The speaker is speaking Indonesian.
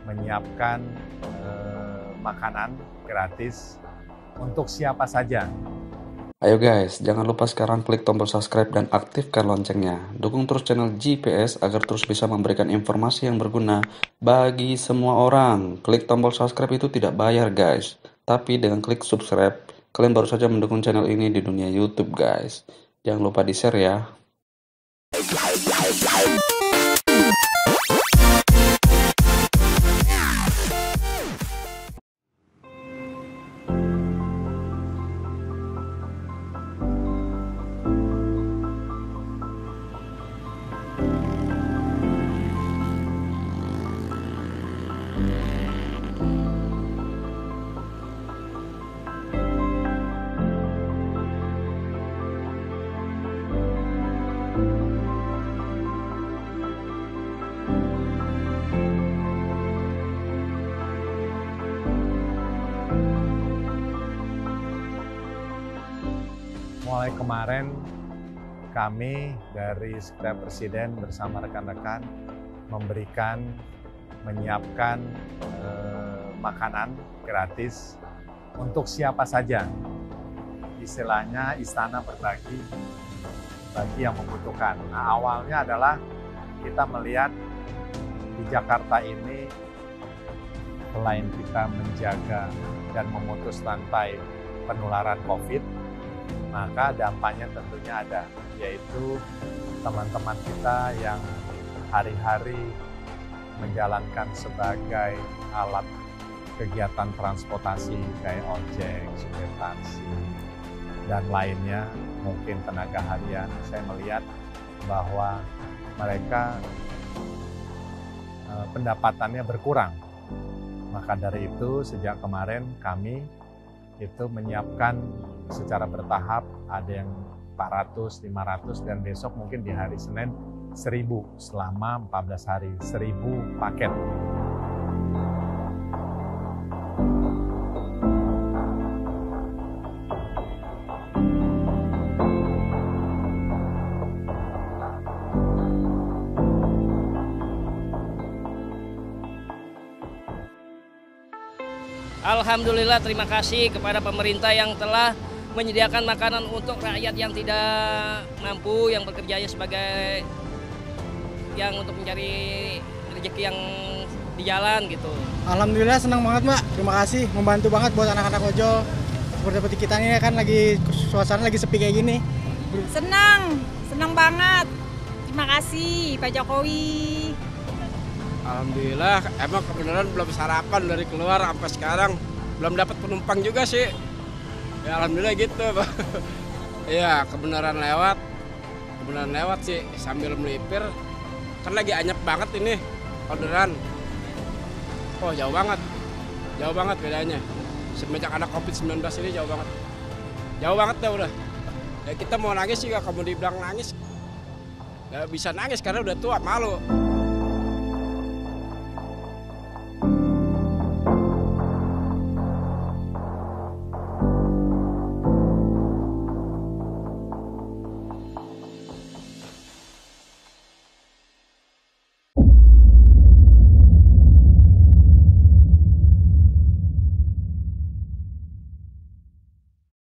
menyiapkan makanan gratis untuk siapa saja. Ayo guys, jangan lupa sekarang klik tombol subscribe dan aktifkan loncengnya. Dukung terus channel GPS agar terus bisa memberikan informasi yang berguna bagi semua orang. Klik tombol subscribe itu tidak bayar guys. Tapi dengan klik subscribe, kalian baru saja mendukung channel ini di dunia YouTube guys. Jangan lupa di-share ya. Mulai kemarin kami dari Sekretariat Presiden bersama rekan-rekan menyiapkan makanan gratis untuk siapa saja. Istilahnya istana berbagi bagi yang membutuhkan. Nah, awalnya adalah kita melihat di Jakarta ini selain kita menjaga dan memutus rantai penularan COVID, maka dampaknya tentunya ada, yaitu teman-teman kita yang hari-hari menjalankan sebagai alat kegiatan transportasi kayak ojek, supir taksi, dan lainnya, mungkin tenaga harian. Saya melihat bahwa mereka pendapatannya berkurang. Maka dari itu sejak kemarin kami itu menyiapkan secara bertahap, ada yang 400, 500, dan besok mungkin di hari Senin 1000 selama 14 hari, 1000 paket. Alhamdulillah, terima kasih kepada pemerintah yang telah menyediakan makanan untuk rakyat yang tidak mampu, yang bekerjanya sebagai yang untuk mencari rezeki yang di jalan gitu. Alhamdulillah senang banget Mbak, terima kasih, membantu banget buat anak-anak ojol. Seperti kita ini kan lagi suasana lagi sepi kayak gini. Senang banget. Terima kasih Pak Jokowi. Alhamdulillah, emang kebenaran belum sarapan dari keluar sampai sekarang belum dapat penumpang juga sih. Ya alhamdulillah gitu, Pak. Iya, kebenaran lewat sih sambil melipir. Kan lagi anyep banget ini orderan. Oh jauh banget bedanya. Semenjak ada COVID-19 ini jauh banget dah udah. Ya kita mau nangis juga, kamu dibilang nangis. Gak bisa nangis karena udah tua, malu.